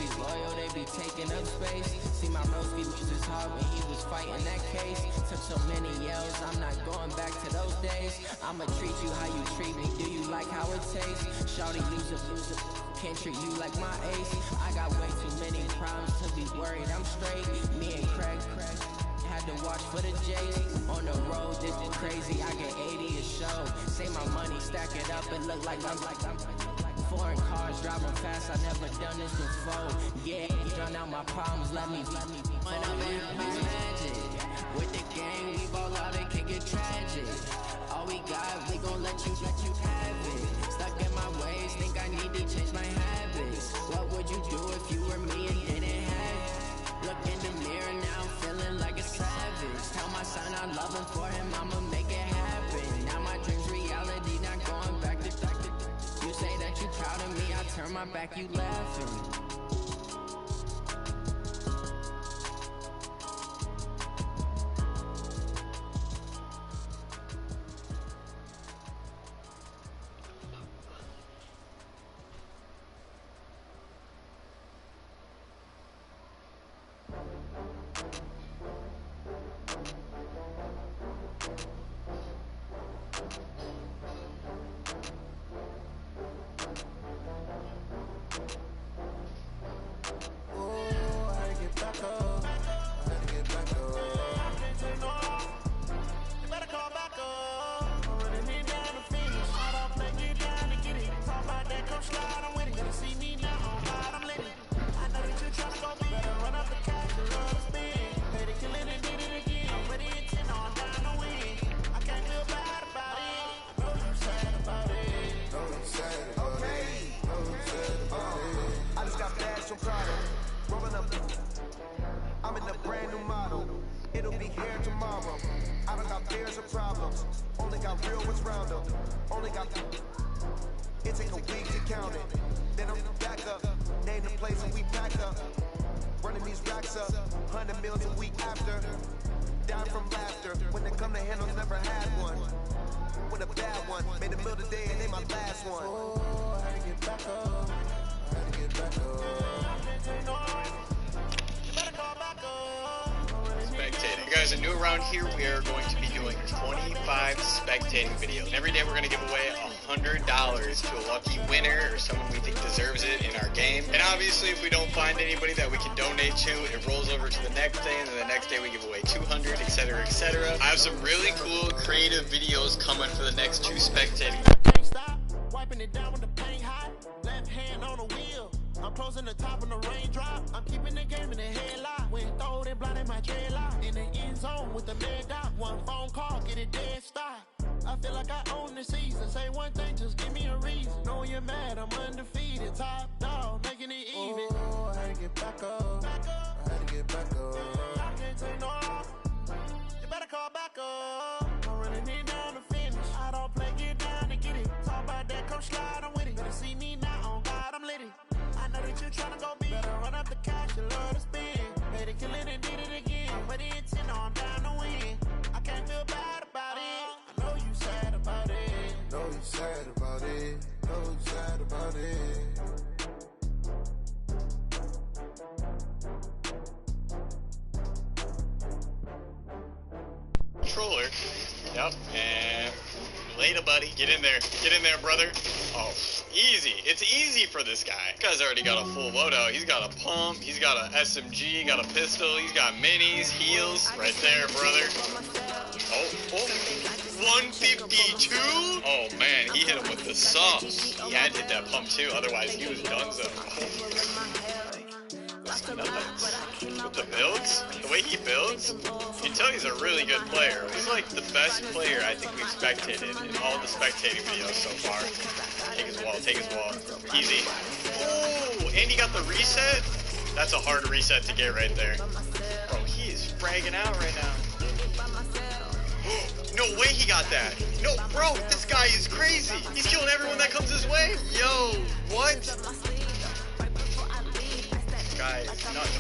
be loyal, they be taking up space. See my broski lose his heart when he was fighting that case. Took so many yells, I'm not going back to those days. I'ma treat you how you treat me, do you like how it tastes? Shawty loser, can't treat you like my ace. I got way too many problems to be worried, I'm straight. Me and Craig had to watch for the J's. On the road, this is crazy, I get 80 a show. Say my money, stack it up and look like I'm foreign cars, driving fast, I never done this before. Yeah, drown out my problems, let me when I'm in magic. With the gang, we ball out, it can get tragic. All we got, we gon' let you have it. Stuck in my ways, think I need to change my habits. What would you do if you were me and didn't have it? Look in the mirror now, feeling like a savage. Tell my son I love him, for him I'ma make it happen. Now my dream's reality, not going back to you say that you proud of me, I turn my back, you laughing. I'm in a brand new model. It'll be here tomorrow. I don't got fears or problems. Only got real what's round them. Only got. It take a week to count it. Then I'm back up. Name the place and we pack up. Running these racks up. 100 meals a week after. Down from laughter. When they come to handles, never had one. With a bad one. Made the middle today and they my last one. Oh, I had to get back up. I had to get back up. Spectating. You guys are new around here, we are going to be doing 25 spectating videos. Every day we're going to give away $100 to a lucky winner or someone we think deserves it in our game. And obviously if we don't find anybody that we can donate to, it rolls over to the next day, and then the next day we give away 200, etc, etc. I have some really cool creative videos coming for the next 2 spectating. Wiping it down with the paint hot, left hand on the wheel. I'm closing the top of the raindrop. I'm keeping the game in the headlock. When throwed and blinded my dreadlock. In the end zone with the med dot. One phone call, get it dead stop. I feel like I own the season. Say one thing, just give me a reason. Knowing you're mad, I'm undefeated. Top dog, making it even. Oh, I had to get back up. I had to get back up. I can't take no off. You better call back up. I'm running it down to finish. I don't play, get down to get it. Talk about that, come slide, I'm with it. Better see me now, on God, I'm lit it. I know that you're tryna go big. Better run up the cash, you love to spend. Made it, kill it, and did it again. But the intent, I'm down to win. I can't feel bad about it. I know you sad about it. Know you sad about it. Know you sad about it. Controller. Yep. And later, buddy. Get in there. Get in there, brother. Oh, easy. It's easy for this guy. This guy's already got a full loadout. He's got a pump. He's got an SMG. Got a pistol. He's got minis, heals. Right there, brother. Oh, 152? Oh, man. He hit him with the sauce. He had to hit that pump, too. Otherwise, he was donezo. With the builds, the way he builds, you can tell he's a really good player. He's like the best player I think we've spectated in all the spectating videos so far. Take his wall, take his wall. Easy. Oh, and he got the reset? That's a hard reset to get right there. Bro, he is fragging out right now. No way he got that. No, bro, this guy is crazy. He's killing everyone that comes his way. Yo, what? Guys,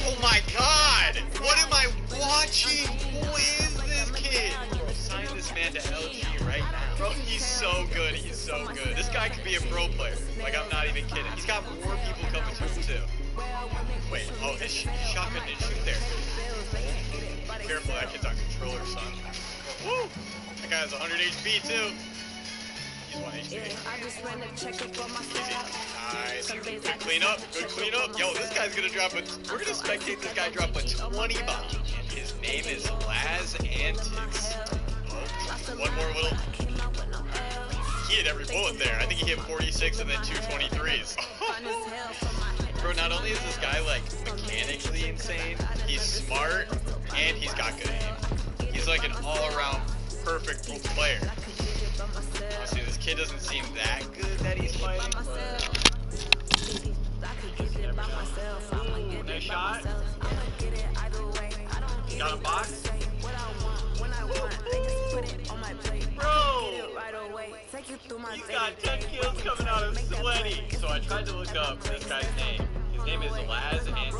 oh my god! What am I watching? Who is this kid? Bro, sign this man to LG right now. Bro, he's so good. He's so good. This guy could be a pro player. Like, I'm not even kidding. He's got more people coming to him, too. Wait, oh, his shotgun didn't shoot there. Be careful, that kid's on controller, son. Woo! That guy has 100 HP too. He's 1 HP. Nice. Good cleanup. Good cleanup. Yo, this guy's gonna drop a. We're gonna spectate this guy drop a 20 bomb. And his name is Laz Antics. Oh, one more little. He hit every bullet there. I think he hit 46 and then 2 23s. Bro, not only is this guy like mechanically insane, he's smart and he's got good aim. He's like an all-around perfect player. Honestly, this kid doesn't seem that good that he's fighting, but nice shot. Got a box. Bro, he's got 10 kills coming out of Sweaty. So I tried to look up this guy's name. His name is Laz Antex.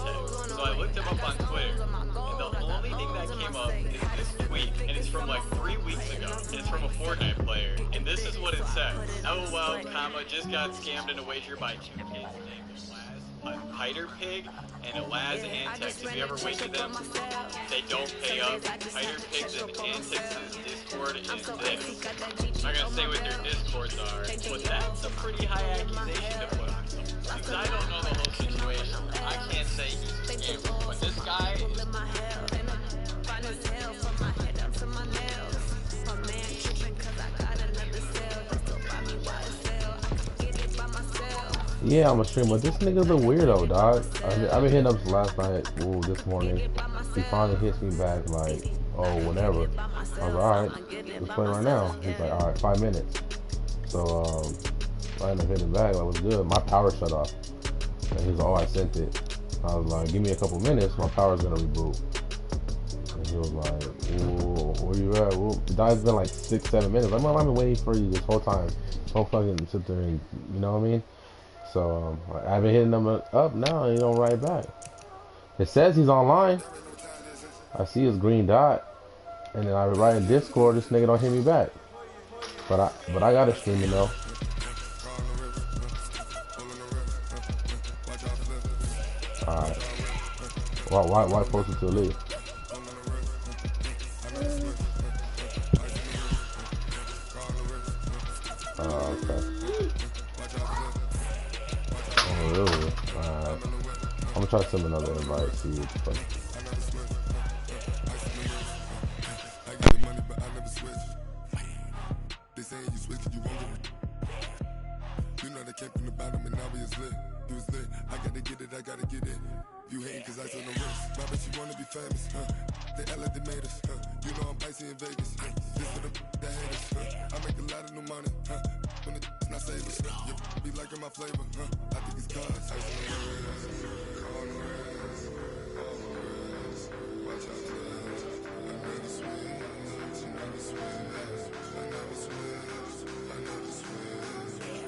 So I looked him up on Twitter. And the only thing that came up is this tweet. And it's from like 3 weeks ago. And it's from a Fortnite player. And this is what it says. LOL, comma, just got scammed in a wager by 2 kids named Laz, a Hider Pig, and a Laz Antex. If you ever wasted them, they don't pay up. Hider Pigs and Antex's Discord is this. I'm not gonna say what their Discords are, but that's a pretty high accusation to put on someone. Because I don't know the whole situation. I can't say he's a scammer, but this guy is. Yeah, I'm a streamer. This nigga's a weirdo, dog. I've been hitting up last night, this morning. He finally hits me back like, oh, whenever. I was like, alright, let's play right now. He's like, alright, 5 minutes. So, I ended up hitting back, like, what's good? My power shut off. And he's like, oh, I sent it. I was like, give me a couple minutes, my power's gonna reboot. And he was like, whoa, where you at? Whoa. The dog's been like 6-7 minutes. Like, I've been waiting for you this whole time. Don't fucking sit there and, you know what I mean? So I've been hitting him up now, and he don't write back. It says he's online. I see his green dot, and then I write in Discord. This nigga don't hit me back. But I got it streaming though. Alright. Why post it to leave? Okay. Really? I'm gonna try to send another invite, see what the fuck. They say you switch, you won't get it. You know they came from the bottom and now we is lit. You was lit, I gotta get it, I gotta get it. You hating cause I told no risk. My bitch, you wanna be famous, huh? They Ella, they made us, huh? You know I'm icy in Vegas, huh? This for the that haters, huh? I make a lot of new money, huh? When it's not savers, you be liking my flavor, huh? I think it's cause watch out, another switch, another switch, another switch, another switch.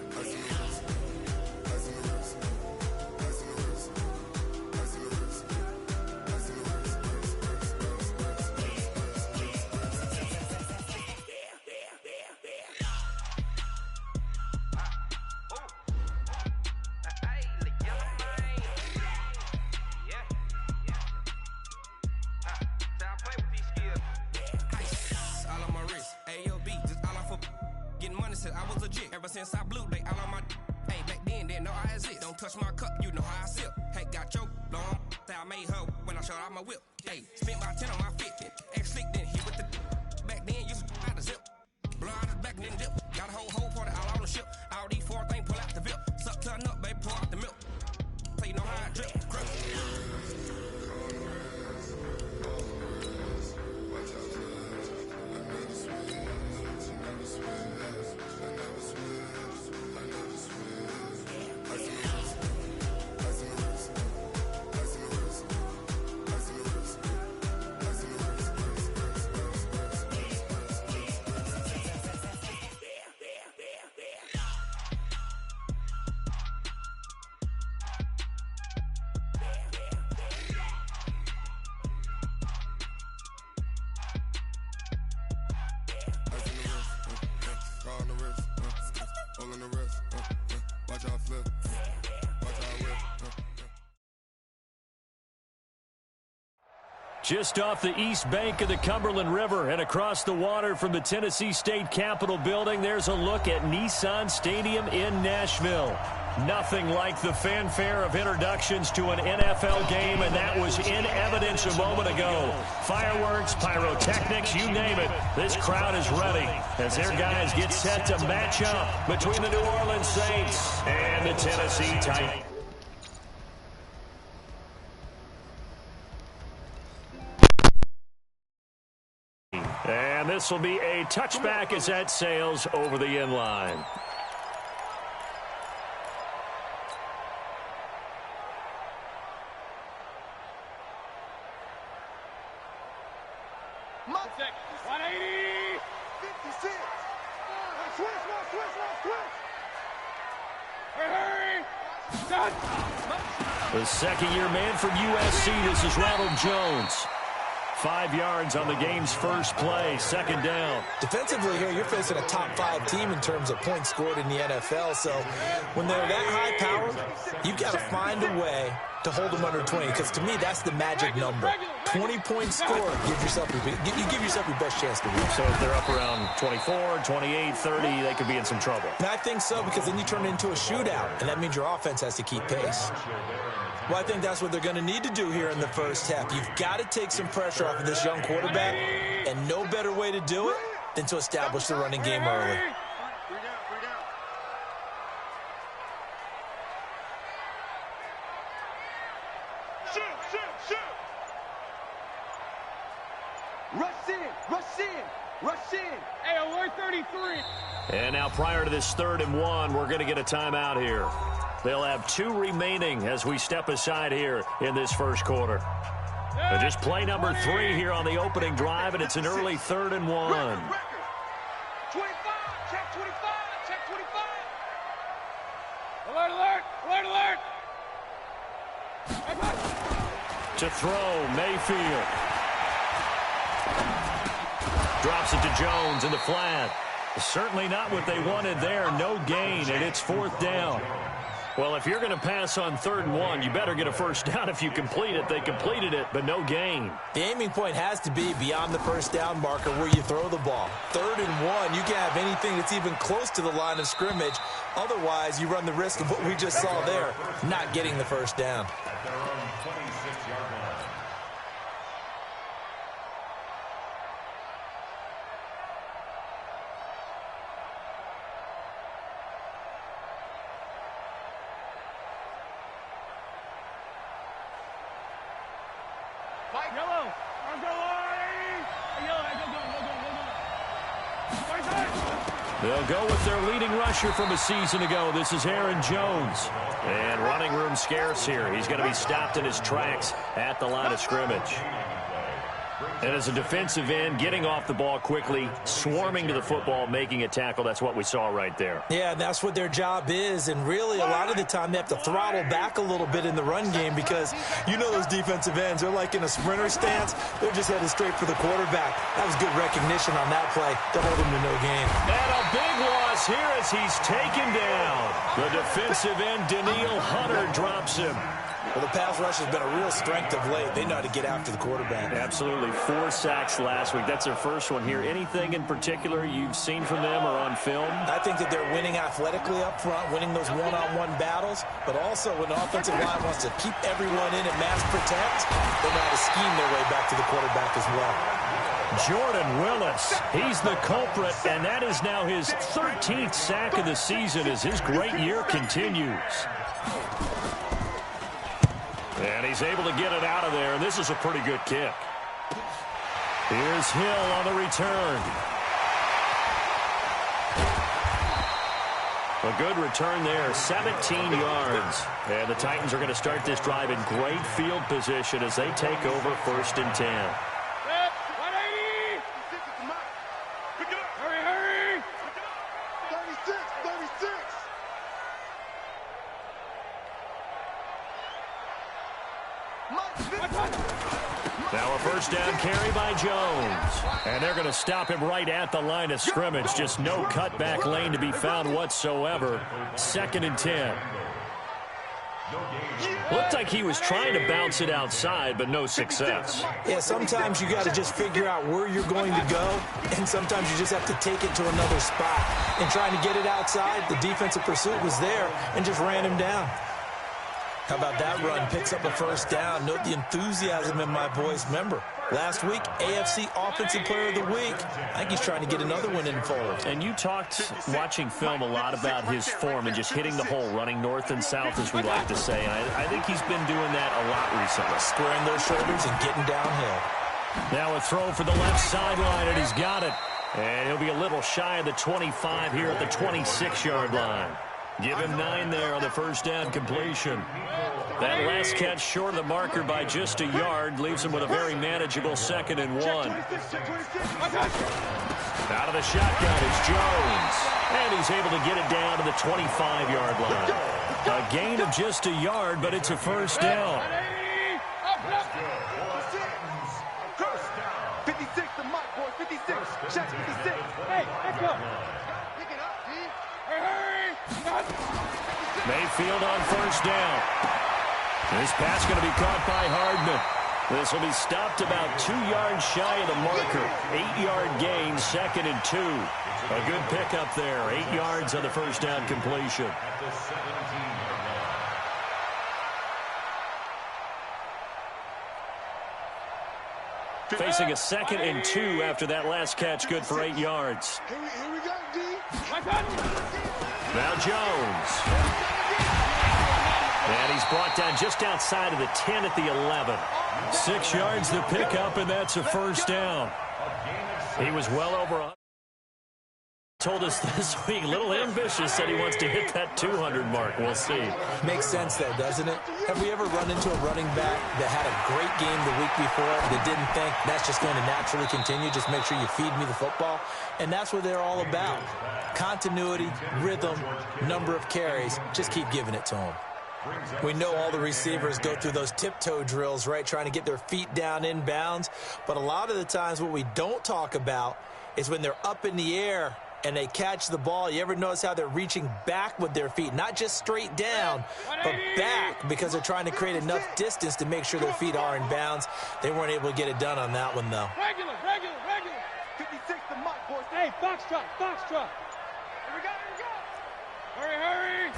I see the risk, I see the risk, I see the risk, I see the risk, I see the risk. I was legit ever since I blew they all on my. Hey, back then didn't know I exist. Don't touch my cup, you know how I sip. Hey, got your long. I made her when I showed out my whip. Hey, spent about 10 on my fit. Ex slick then hit with the. Back then used to out the zip. Blow out his back then dip. Got a whole party all on the ship. All these 4 things pull out the VIP. Suck turn up, baby, pour out the milk. So you know how I drip. Crush. Just off the east bank of the Cumberland River and across the water from the Tennessee State Capitol building, there's a look at Nissan Stadium in Nashville. Nothing like the fanfare of introductions to an NFL game, and that was in evidence a moment ago. Fireworks, pyrotechnics, you name it. This crowd is ready as their guys get set to match up between the New Orleans Saints and the Tennessee Titans. And this will be a touchback as that sails over the end line. Check. 180. 56. Switch. Hurry. Done. The second-year man from USC, this is Ronald Jones. 5 yards on the game's first play, second down. Defensively here, you're facing a top-5 team in terms of points scored in the NFL. So when they're that high-powered, you've got to find a way to hold them under 20. Because to me, that's the magic number. 20 points scored, you give yourself your best chance to win. So if they're up around 24, 28, 30, they could be in some trouble. And I think so, because then you turn it into a shootout, and that means your offense has to keep pace. Well, I think that's what they're going to need to do here in the first half. You've got to take some pressure off of this young quarterback, and no better way to do it than to establish the running game early. Rush in. Hey, alert 33. And now prior to this 3rd and 1, we're going to get a timeout here. They'll have 2 remaining as we step aside here in this first quarter. Just play number 3 here on the opening drive, and it's an early 3rd and 1. 25. Check 25. Check 25. Alert. To throw, Mayfield. Drops it to Jones in the flat. Certainly not what they wanted there. No gain, and it's 4th down. Well, if you're going to pass on 3rd and 1, you better get a first down if you complete it. They completed it, but no gain. The aiming point has to be beyond the first down marker where you throw the ball. 3rd and 1, you can't have anything that's even close to the line of scrimmage. Otherwise, you run the risk of what we just saw there, not getting the first down. They'll go with their leading rusher from a season ago. This is Aaron Jones. And running room scarce here. He's going to be stopped in his tracks at the line of scrimmage. And as a defensive end, getting off the ball quickly, swarming to the football, making a tackle. That's what we saw right there. Yeah, that's what their job is. And really, a lot of the time, they have to throttle back a little bit in the run game because you know those defensive ends, they're like in a sprinter stance. They're just headed straight for the quarterback. That was good recognition on that play to hold him to no gain. And a big loss here as he's taken down. The defensive end, Daniil Hunter, drops him. Well, the pass rush has been a real strength of late. They know how to get after the quarterback. Absolutely. 4 sacks last week. That's their first one here. Anything in particular you've seen from them or on film? I think that they're winning athletically up front, winning those one-on-one battles, but also when the offensive line wants to keep everyone in and mass protect, they know how to scheme their way back to the quarterback as well. Jordan Willis, he's the culprit, and that is now his 13th sack of the season as his great year continues. And he's able to get it out of there, and this is a pretty good kick. Here's Hill on the return. A good return there, 17 yards. And the Titans are going to start this drive in great field position as they take over 1st and 10. Now a first down carry by Jones. And they're going to stop him right at the line of scrimmage. Just no cutback lane to be found whatsoever. 2nd and 10. Looked like he was trying to bounce it outside, but no success. Yeah, sometimes you got to just figure out where you're going to go, and sometimes you just have to take it to another spot. And trying to get it outside, the defensive pursuit was there and just ran him down. How about that run? Picks up a first down. Note the enthusiasm in my voice. Remember, last week, AFC Offensive Player of the Week. I think he's trying to get another one in fold. And you talked, watching film, a lot about his form and just hitting the hole, running north and south, as we like to say. And I think he's been doing that a lot recently. Squaring those shoulders and getting downhill. Now a throw for the left sideline, and he's got it. And he'll be a little shy of the 25 here at the 26-yard line. Give him 9 there on the first down completion. That last catch short of the marker by just a yard leaves him with a very manageable 2nd and 1. Out of the shotgun is Jones. And he's able to get it down to the 25-yard line. A gain of just a yard, but it's a first down. 56, the mark, boy. 56. Check 56. Hey, let's go. Pick it up, G. Hurry. Mayfield on first down. This pass going to be caught by Hardman. This will be stopped about 2 yards shy of the marker. 8-yard gain, 2nd and 2. A good pickup there. 8 yards on the first down completion. Facing a 2nd and 2 after that last catch, good for 8 yards. Here we go, D. Now Jones. And he's brought down just outside of the 10 at the 11. 6 yards the pickup, and that's a first down. He was well over 100. Told us this week, a little ambitious, said he wants to hit that 200 mark. We'll see. Makes sense, though, doesn't it? Have we ever run into a running back that had a great game the week before that didn't think that's just going to naturally continue? Just make sure you feed me the football. And that's what they're all about. Continuity, rhythm, number of carries. Just keep giving it to them. We know all the receivers go through those tiptoe drills, right, trying to get their feet down in bounds. But a lot of the times what we don't talk about is when they're up in the air and they catch the ball. You ever notice how they're reaching back with their feet? Not just straight down, but back, because they're trying to create enough distance to make sure their feet are in bounds. They weren't able to get it done on that one, though. Regular. 56, the mark, boys. Hey, box truck. Here we go. Hurry.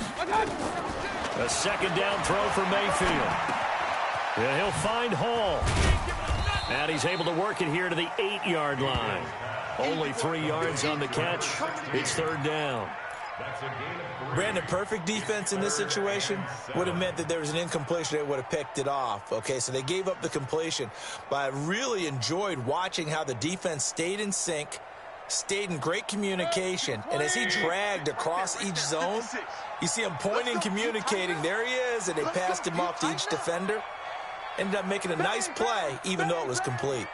A 2nd down throw for Mayfield. Yeah, he'll find Hall. And he's able to work it here to the 8-yard line. Only 3 yards on the catch. It's 3rd down. Brandon, perfect defense in this situation would have meant that there was an incompletion. They would have picked it off. Okay, so they gave up the completion. But I really enjoyed watching how the defense stayed in sync, stayed in great communication. And as he dragged across each zone, you see him pointing, communicating. There he is, and they passed him off to each defender. Ended up making a nice play, even though it was complete.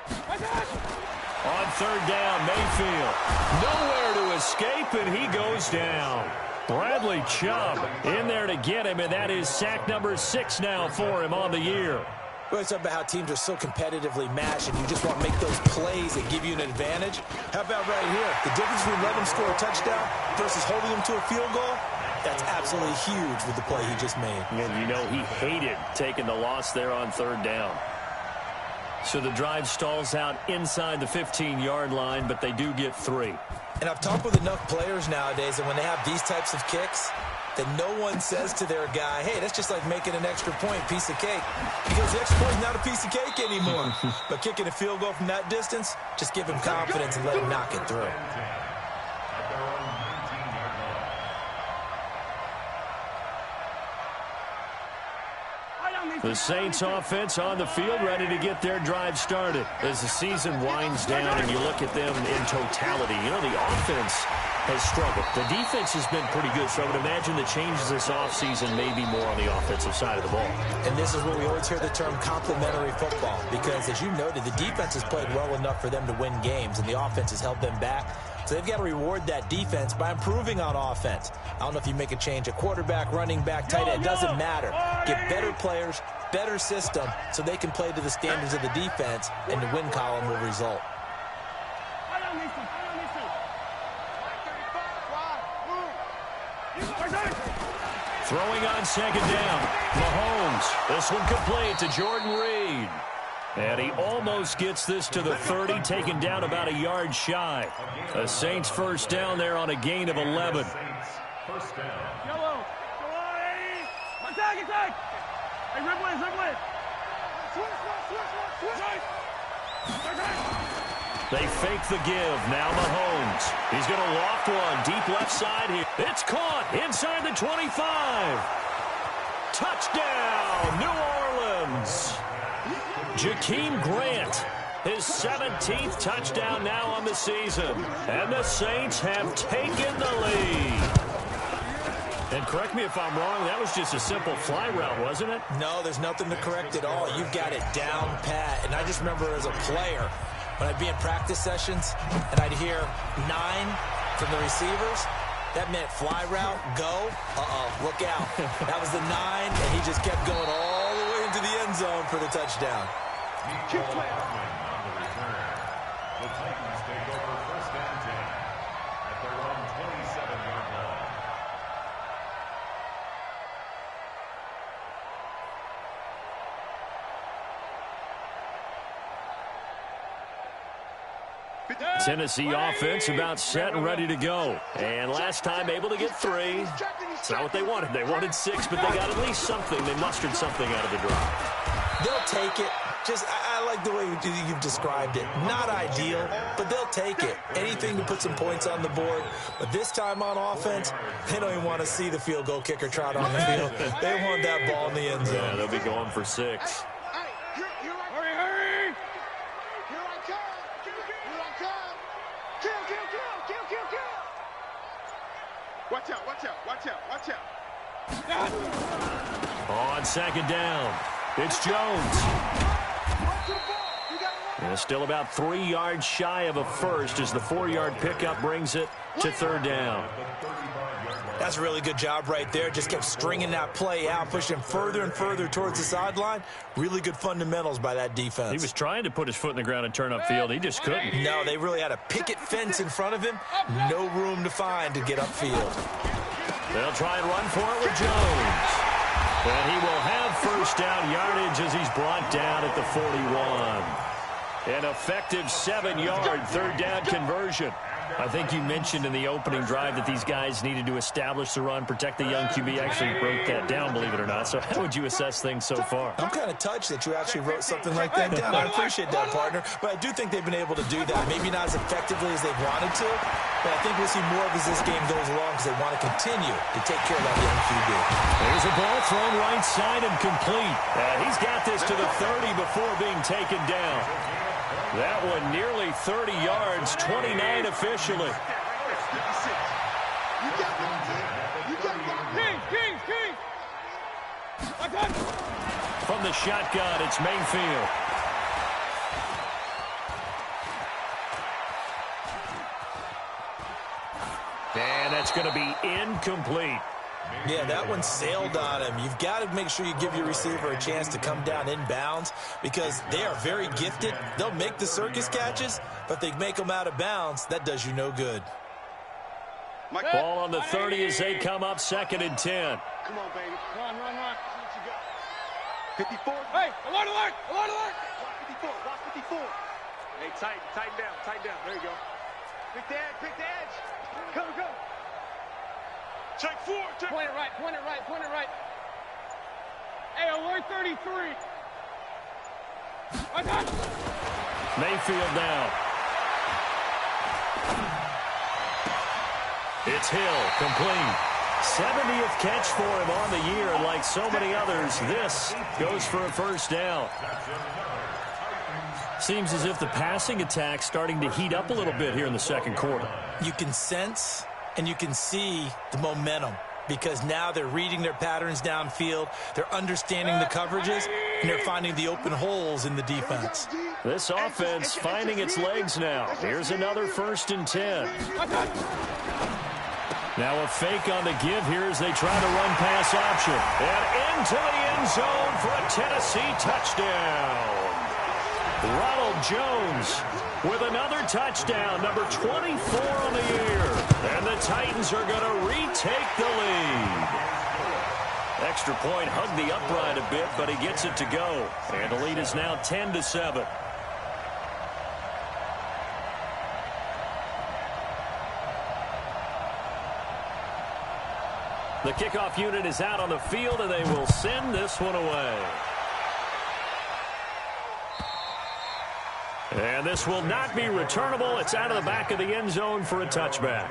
On 3rd down, Mayfield. Nowhere to escape, and he goes down. Bradley Chubb in there to get him, and that is sack number 6 now for him on the year. Well, it's about how teams are so competitively matched, and you just want to make those plays that give you an advantage. How about right here? The difference between letting them score a touchdown versus holding them to a field goal, that's absolutely huge with the play he just made. And you know he hated taking the loss there on 3rd down. So the drive stalls out inside the 15-yard line, but they do get 3. And I've talked with enough players nowadays that when they have these types of kicks, that no one says to their guy, hey, that's just like making an extra point, piece of cake. Because the extra point is not a piece of cake anymore. But kicking a field goal from that distance, just give him confidence and let him knock it through. The Saints offense on the field, ready to get their drive started. As the season winds down and you look at them in totality, you know, the offense has struggled. The defense has been pretty good, so I would imagine the changes this offseason may be more on the offensive side of the ball. And this is where we always hear the term complementary football, because as you noted, the defense has played well enough for them to win games, and the offense has held them back. So they've got to reward that defense by improving on offense. I don't know if you make a change at quarterback, running back, tight end. It doesn't matter. Get better players, better system, so they can play to the standards of the defense, and the win column will result. Throwing on second down. Mahomes. This one complete to Jordan Reed. And he almost gets this to the 30, taken down about a yard shy. The Saints first down there on a gain of 11. Yellow. Go on, Eddie. Attack. Hey, red win. Switch. They fake the give. Now Mahomes. He's going to loft one. Deep left side here. It's caught inside the 25. Touchdown, New Orleans. Jakeem Grant, his 17th touchdown now on the season. And the Saints have taken the lead. And correct me if I'm wrong, that was just a simple fly route, wasn't it? No, there's nothing to correct at all. You've got it down pat. And I just remember as a player, when I'd be in practice sessions and I'd hear 9 from the receivers, that meant fly route, go, look out. That was the 9, and he just kept going all the way into the end zone for the touchdown. Keep playing. The Titans take over first and 10 at their own 27-yard line. Tennessee offense about set and ready to go. And last time able to get 3. It's not what they wanted. They wanted 6, but they got at least something. They mustered something out of the drive. They'll take it. I like the way you've described it. Not ideal, but they'll take it. Anything to put some points on the board. But this time on offense, they don't even want to see the field goal kicker trot on the field. They want that ball in the end zone. Yeah, they'll be going for 6. Hurry! Watch out. On second down, it's Jones. And still about 3 yards shy of a first as the 4-yard pickup brings it to third down. That's a really good job right there. Just kept stringing that play out, pushing further and further towards the sideline. Really good fundamentals by that defense. He was trying to put his foot in the ground and turn upfield. He just couldn't. No, they really had a picket fence in front of him. No room to find to get upfield. They'll try and run for it with Jones. And he will have first down yardage as he's brought down at the 41. An effective 7-yard third down conversion. I think you mentioned in the opening drive that these guys needed to establish the run, protect the young QB. Actually wrote that down, believe it or not. So how would you assess things so far? I'm kind of touched that you actually wrote something like that down. I appreciate that, partner. But I do think they've been able to do that. Maybe not as effectively as they wanted to, but I think we'll see more of as this game goes along because they want to continue to take care of that young QB. There's a ball thrown right side and complete. And he's got this to the 30 before being taken down. That one nearly 30 yards, 29 officially. From the shotgun, it's Mayfield. And that's going to be incomplete. Yeah, that one sailed on him. You've got to make sure you give your receiver a chance to come down inbounds because they are very gifted. They'll make the circus catches, but they make them out of bounds. That does you no good. Ball on the 30 as they come up second and 10. Come on, baby. Run. See what you got. 54. Hey, alert. Watch 54. Hey, tighten down. There you go. Pick the edge. Go. Check 4. Point it right. Hey, alert 33. Mayfield down. It's Hill, complete. 70th catch for him on the year, and like so many others, this goes for a first down. Seems as if the passing attack's starting to heat up a little bit here in the second quarter. You can sense and you can see the momentum because now they're reading their patterns downfield, they're understanding the coverages, and they're finding the open holes in the defense. This offense finding its legs now. Here's another first and 10. Now a fake on the give here as they try to run pass option. And into the end zone for a Tennessee touchdown. Ronald Jones with another touchdown, number 24 on the year. And the Titans are going to retake the lead. Extra point hugged the upright a bit, but he gets it to go. And the lead is now 10-7. The kickoff unit is out on the field, and they will send this one away. And this will not be returnable. It's out of the back of the end zone for a touchback.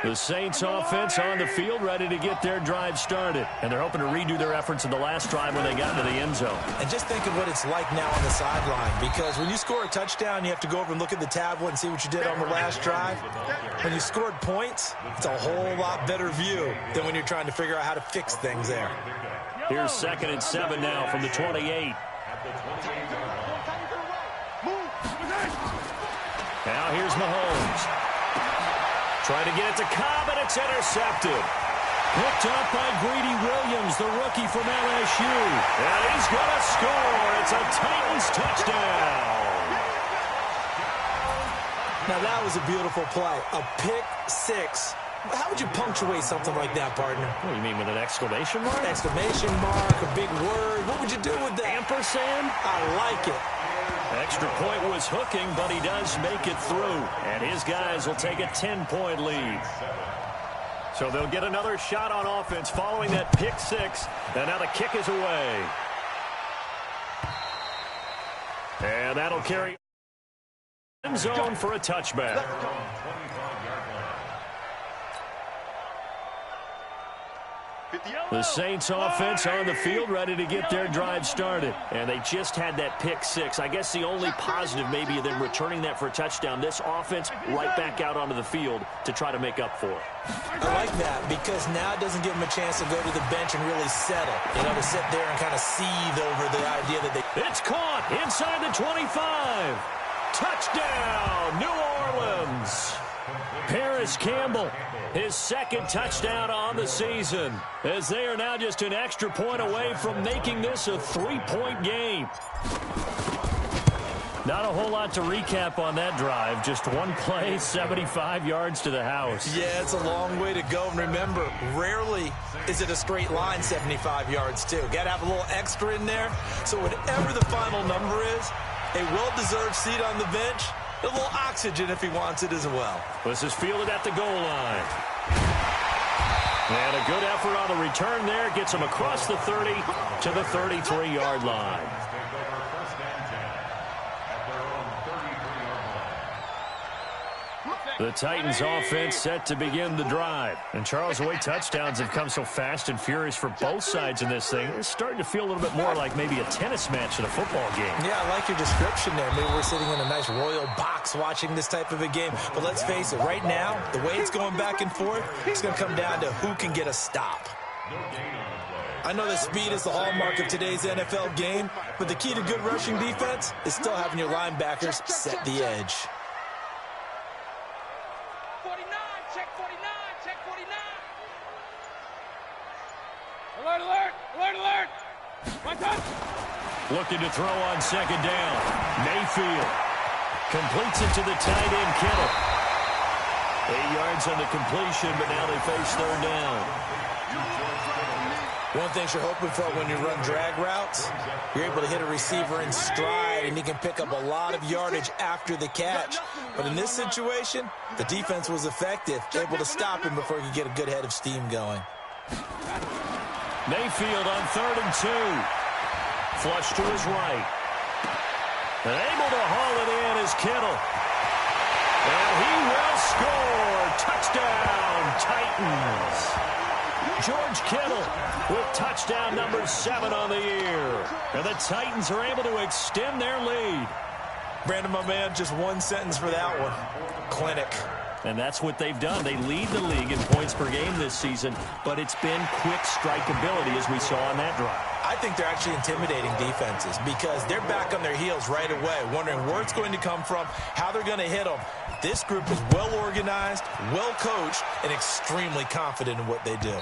The Saints offense on the field, ready to get their drive started. And they're hoping to redo their efforts in the last drive when they got into the end zone. And just think of what it's like now on the sideline, because when you score a touchdown, you have to go over and look at the tablet and see what you did on the last drive. When you scored points, it's a whole lot better view than when you're trying to figure out how to fix things there. Here's 2nd and 7 now from the 28. Now here's Mahomes. Trying to get it to Cobb, and it's intercepted. Picked up by Greedy Williams, the rookie from LSU. And he's going to score. It's a Titans touchdown. Now, that was a beautiful play. A pick six. How would you punctuate something like that, partner? What do you mean, with an exclamation mark? Exclamation mark, a big word. What would you do with that? Ampersand? I like it. Extra point was hooking, but he does make it through. And his guys will take a 10-point lead. So they'll get another shot on offense following that pick six. And now the kick is away. And that'll carry end zone for a touchback. The Saints offense on the field, ready to get their drive started. And they just had that pick six. I guess the only positive maybe of them returning that for a touchdown. This offense right back out onto the field to try to make up for it. I like that because now it doesn't give them a chance to go to the bench and really settle. You know, to sit there and kind of seethe over the idea that they... It's caught inside the 25. Touchdown, New Orleans. Paris Campbell, his second touchdown on the season, as they are now just an extra point away from making this a 3-point game. Not a whole lot to recap on that drive. Just one play, 75 yards to the house. Yeah, it's a long way to go. And remember, rarely is it a straight line 75 yards, too. Got to have a little extra in there. So whatever the final number is, a well-deserved seat on the bench, a little oxygen if he wants it as well. This is fielded at the goal line. And a good effort on the return there. Gets him across the 30 to the 33-yard line. The Titans offense set to begin the drive. And Charles, the way touchdowns have come so fast and furious for both sides in this thing, it's starting to feel a little bit more like maybe a tennis match in a football game. Yeah, I like your description there. Maybe we're sitting in a nice royal box watching this type of a game. But let's face it, right now, the way it's going back and forth, it's going to come down to who can get a stop. I know that speed is the hallmark of today's NFL game, but the key to good rushing defense is still having your linebackers set the edge. Alert, alert! Alert, alert! One touch! Looking to throw on second down. Mayfield completes it to the tight end, Kittle. 8 yards on the completion, but now they face third down. One thing you're hoping for when you run drag routes, you're able to hit a receiver in stride, and he can pick up a lot of yardage after the catch. But in this situation, the defense was effective, able to stop him before he could get a good head of steam going. Mayfield on 3rd and 2. Flush to his right. And able to haul it in is Kittle. And he will score. Touchdown, Titans. George Kittle with touchdown number 7 on the year. And the Titans are able to extend their lead. Brandon, my man, just one sentence for that one. Clinic. And that's what they've done. They lead the league in points per game this season, but it's been quick strikeability as we saw on that drive. I think they're actually intimidating defenses because they're back on their heels right away, wondering where it's going to come from, how they're going to hit them. This group is well organized, well coached, and extremely confident in what they do.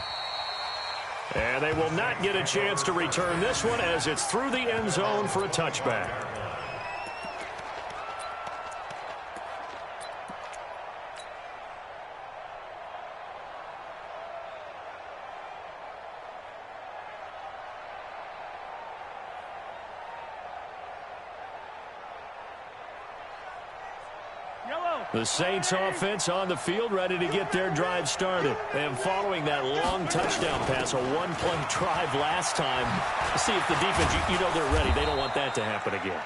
And they will not get a chance to return this one as it's through the end zone for a touchback. The Saints offense on the field ready to get their drive started. And following that long touchdown pass, a one-play drive last time, see if the defense, you know they're ready. They don't want that to happen again.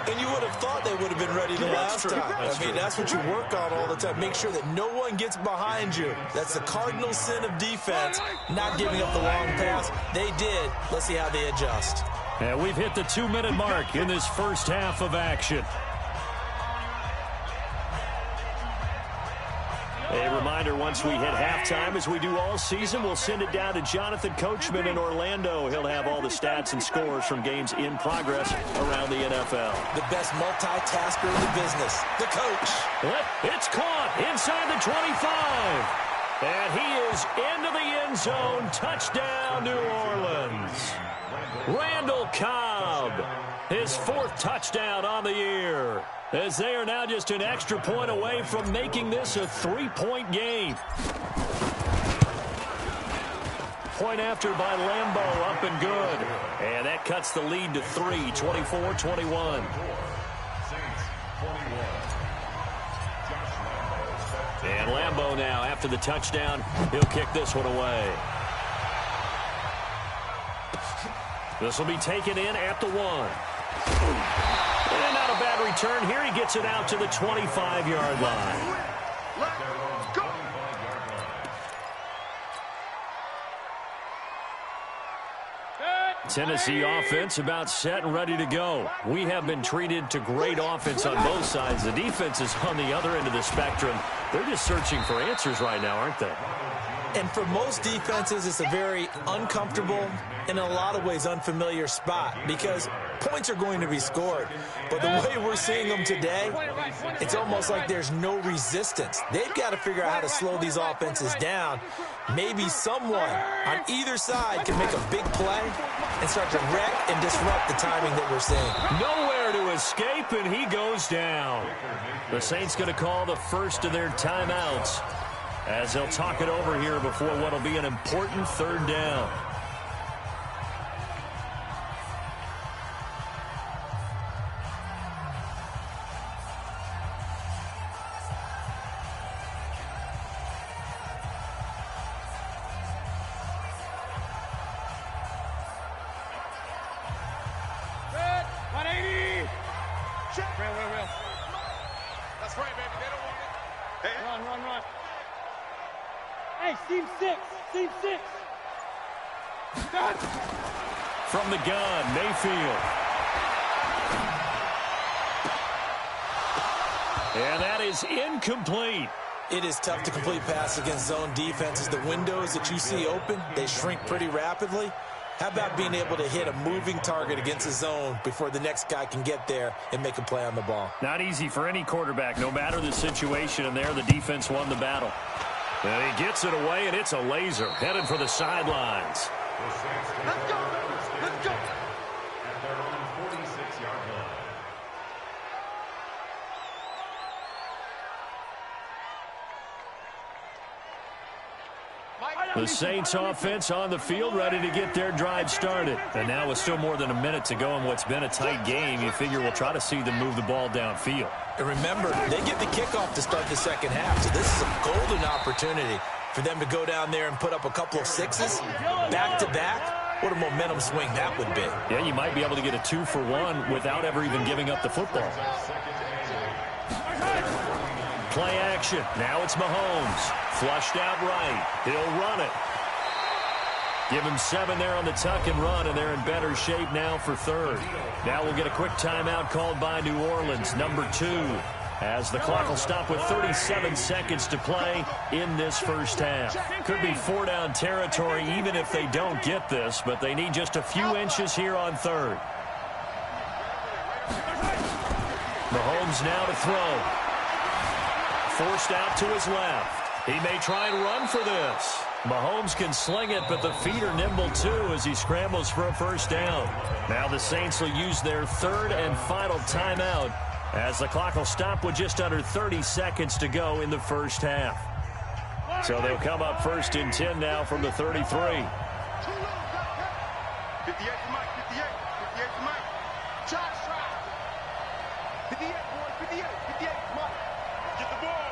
And you would have thought they would have been ready the last time. That's what you work on all the time. Make sure that no one gets behind you. That's the cardinal sin of defense, not giving up the long pass. They did. Let's see how they adjust. And we've hit the 2-minute mark in this first half of action. A reminder, once we hit halftime, as we do all season, we'll send it down to Jonathan Coachman in Orlando. He'll have all the stats and scores from games in progress around the NFL. The best multitasker in the business, the coach. It's caught inside the 25. And he is into the end zone. Touchdown, New Orleans. Randall Cobb, his 4th touchdown on the year, as they are now just an extra point away from making this a 3-point game. Point after by Lambeau, up and good. And that cuts the lead to 3, 24-21. And Lambeau now, after the touchdown, he'll kick this one away. This will be taken in at the 1. And not a bad return here. He gets it out to the 25-yard line. Let's go. Tennessee offense about set and ready to go. We have been treated to great offense on both sides. The defense is on the other end of the spectrum. They're just searching for answers right now, aren't they? And for most defenses, it's a very uncomfortable, in a lot of ways, unfamiliar spot because points are going to be scored. But the way we're seeing them today, it's almost like there's no resistance. They've got to figure out how to slow these offenses down. Maybe someone on either side can make a big play and start to wreck and disrupt the timing that we're seeing. Nowhere to escape, and he goes down. The Saints going to call the first of their timeouts, as they'll talk it over here before what will be an important 3rd down. Good. 180. Check. Real. That's right, baby. They don't want it. Hey. Run. Hey, Steve 6. Done. From the gun, Mayfield. And that is incomplete. It is tough to complete pass against zone defenses. The windows that you see open, they shrink pretty rapidly. How about being able to hit a moving target against a zone before the next guy can get there and make a play on the ball? Not easy for any quarterback, no matter the situation. And there, the defense won the battle. And he gets it away, and it's a laser headed for the sidelines. Let's go. At their own 46-yard line. The Saints offense on the field ready to get their drive started. And now with still more than a minute to go in what's been a tight game, you figure we'll try to see them move the ball downfield. And remember, they get the kickoff to start the second half, so this is a golden opportunity for them to go down there and put up a couple of 6s back-to-back. What a momentum swing that would be. Yeah, you might be able to get a 2-for-1 without ever even giving up the football. Play action. Now it's Mahomes. Flushed out right. He'll run it. Give him 7 there on the tuck and run, and they're in better shape now for 3rd. Now we'll get a quick timeout called by New Orleans, number 2, as the clock will stop with 37 seconds to play in this first half. Could be 4-down territory even if they don't get this, but they need just a few inches here on 3rd. Mahomes now to throw. Forced out to his left. He may try and run for this. Mahomes can sling it, but the feet are nimble too as he scrambles for a first down. Now the Saints will use their third and final timeout as the clock will stop with just under 30 seconds to go in the first half. So they'll come up first and 10 now from the 33. 58 to Mike, 58 to Mike. Josh try. 58, boy, 58 Mike. Get the ball.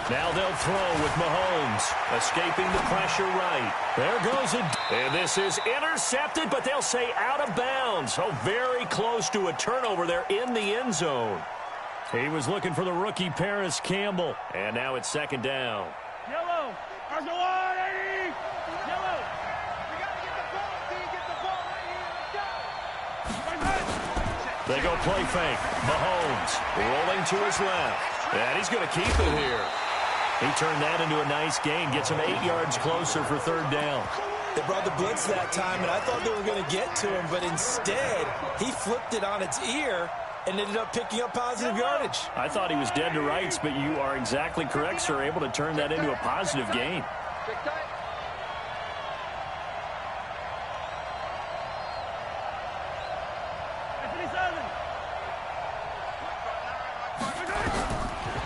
Now they'll throw with Mahomes, escaping the pressure right. There goes it. And this is intercepted, but they'll say out of bounds. Oh, very close to a turnover there in the end zone. He was looking for the rookie Paris Campbell. And now it's second down. Yellow. Arsenal 80. Yellow. We got to get the ball. Get the ball right here. They go play fake. Mahomes rolling to his left. And he's going to keep it here. He turned that into a nice gain. Gets him 8 yards closer for third down. They brought the blitz that time, and I thought they were going to get to him, but instead, he flipped it on its ear and ended up picking up positive yardage. I thought he was dead to rights, but you are exactly correct, sir. Able to turn that into a positive gain.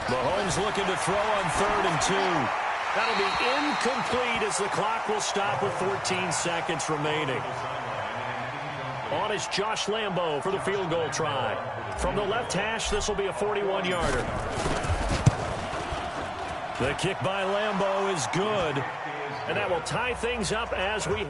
Mahomes looking to throw on 3rd and 2. That'll be incomplete as the clock will stop with 14 seconds remaining. On is Josh Lambo for the field goal try. From the left hash, this will be a 41-yarder. The kick by Lambo is good. And that will tie things up as we...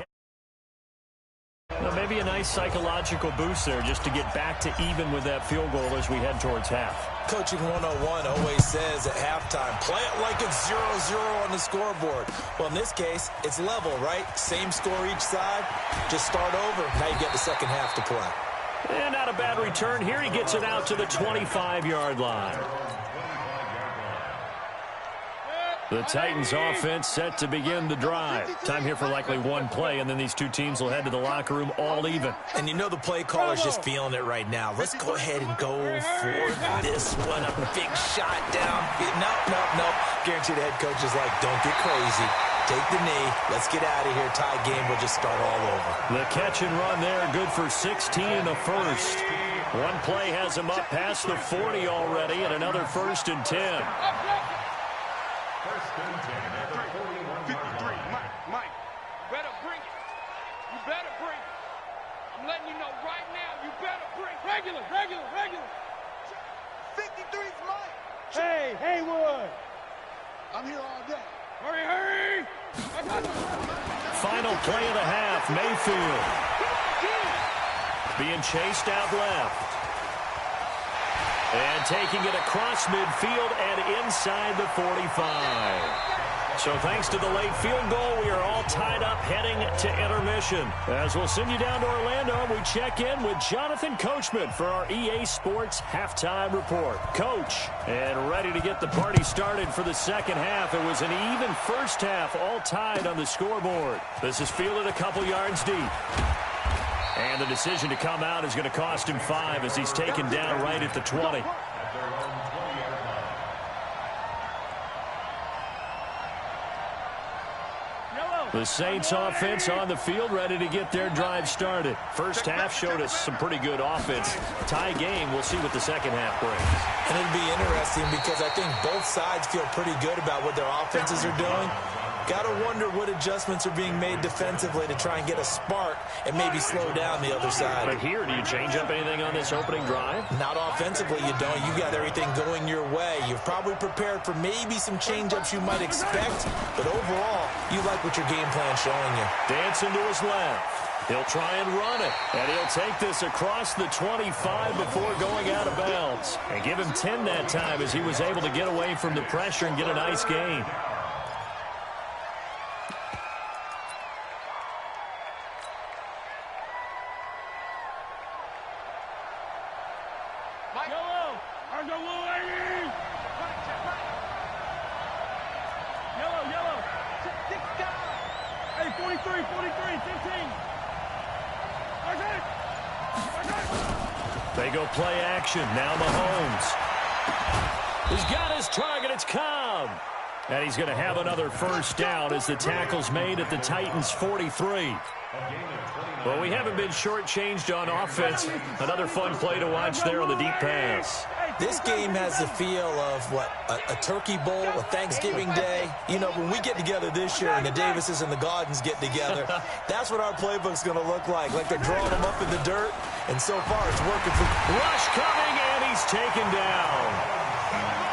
Well, maybe a nice psychological boost there just to get back to even with that field goal as we head towards half. Coaching 101 always says at halftime, play it like it's 0-0 on the scoreboard. Well, in this case, it's level, right? Same score each side. Just start over. Now you get the second half to play. And not a bad return here. He gets it out to the 25-yard line. The Titans offense set to begin the drive. Time here for likely one play, and then these two teams will head to the locker room all even. And you know the play caller's just feeling it right now. Let's go ahead and go for this one. A big shot down. No. Guarantee the head coach is like, don't get crazy. Take the knee. Let's get out of here. Tie game. We'll just start all over. The catch and run there, good for 16 and a first. One play has him up past the 40 already, and another 1st and 10. First and 10 at the 41. 53. Mike. Better bring it. You better bring it. I'm letting you know right now, you better bring it. Regular. 53's Mike. Hey, Haywood. I'm here all day. Hurry. Final play of the half, Mayfield. Being chased out left. And taking it across midfield and inside the 45. So thanks to the late field goal, we are all tied up heading to intermission. As we'll send you down to Orlando, we check in with Jonathan Coachman for our EA Sports Halftime Report. Coach, and ready to get the party started for the second half. It was an even first half, all tied on the scoreboard. This is fielded a couple yards deep. And the decision to come out is going to cost him 5 as he's taken down right at the 20. The Saints offense on the field ready to get their drive started. First half showed us some pretty good offense. Tie game, we'll see what the second half brings. And it'll be interesting because I think both sides feel pretty good about what their offenses are doing. Got to wonder what adjustments are being made defensively to try and get a spark and maybe slow down the other side. But here, do you change up anything on this opening drive? Not offensively, you don't. You got everything going your way. You've probably prepared for maybe some change-ups you might expect, but overall, you like what your game plan's showing you. Dancing to his left. He'll try and run it, and he'll take this across the 25 before going out of bounds. And give him 10 that time as he was able to get away from the pressure and get a nice gain. They go play action. Now Mahomes. He's got his target. It's Cobb. And he's going to have another first down as the tackle's made at the Titans' 43. Well, we haven't been shortchanged on offense. Another fun play to watch there on the deep pass. This game has the feel of, a turkey bowl, a Thanksgiving day. You know, when we get together this year and the Davises and the Gaudens get together, that's what our playbook's going to look like they're drawing them up in the dirt, and so far it's working for... Rush coming, and he's taken down.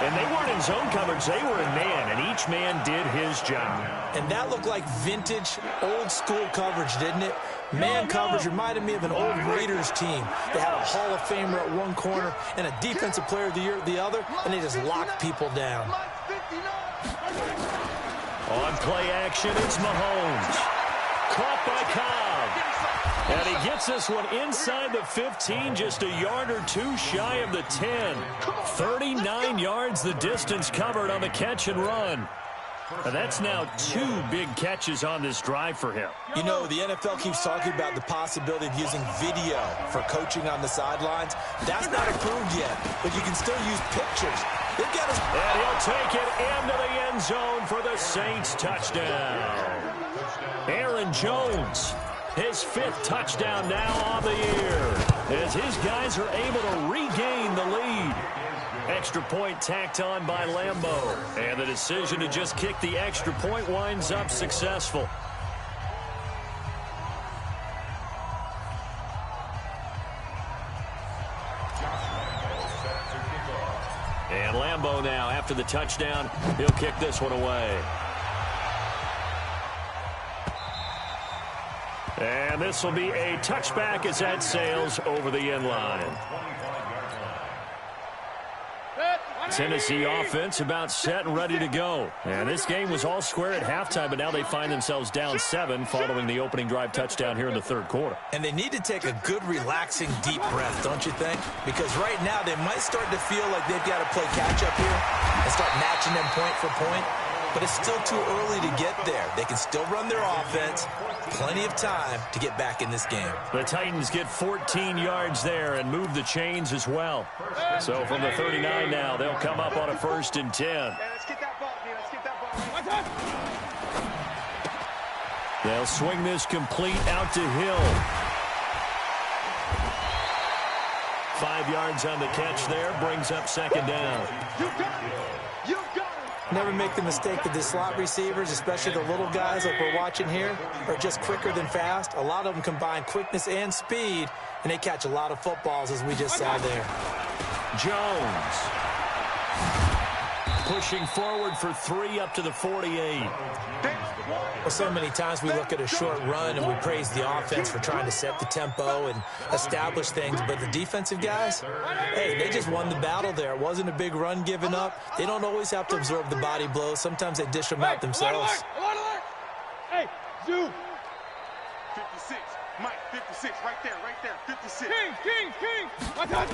And they weren't in zone coverage. They were in man, and each man did his job. And that looked like vintage, old-school coverage, didn't it? Man coverage reminded me of an old Raiders team. They had a Hall of Famer at one corner and a Defensive Player of the Year at the other, and they just locked people down. On play action, it's Mahomes. Caught by Cobb. And he gets this one inside the 15, just a yard or two shy of the 10. 39 yards the distance covered on the catch and run. And that's now 2 big catches on this drive for him. You know, the NFL keeps talking about the possibility of using video for coaching on the sidelines. That's not approved yet, but you can still use pictures. They've got us. And he'll take it into the end zone for the Saints touchdown. Aaron Jones, his 5th touchdown now on the year, as his guys are able to regain the lead. Extra point tacked on by Lambeau. And the decision to just kick the extra point winds up successful. And Lambeau now, after the touchdown, he'll kick this one away. And this will be a touchback as that sails over the end line. Tennessee offense about set and ready to go. And this game was all square at halftime, but now they find themselves down 7 following the opening drive touchdown here in the 3rd quarter. And they need to take a good, relaxing, deep breath, don't you think? Because right now they might start to feel like they've got to play catch-up here and start matching them point for point. But it's still too early to get there. They can still run their offense. Plenty of time to get back in this game. The Titans get 14 yards there and move the chains as well. So from the 39 now, they'll come up on a 1st and 10. Let's get that ball, man. Let's get that ball. They'll swing this complete out to Hill. 5 yards on the catch there, brings up 2nd down. You got it. You got it. Never make the mistake that the slot receivers, especially the little guys like we're watching here, are just quicker than fast. A lot of them combine quickness and speed, and they catch a lot of footballs, as we just saw there. Jones pushing forward for 3 up to the 48. Well, so many times we look at a short run and we praise the offense for trying to set the tempo and establish things, but the defensive guys, hey, they just won the battle there. It wasn't a big run given up. They don't always have to absorb the body blows. Sometimes they dish them out themselves. Hey, Zoo. 56, Mike, 56, right there, 56. King. Watch out.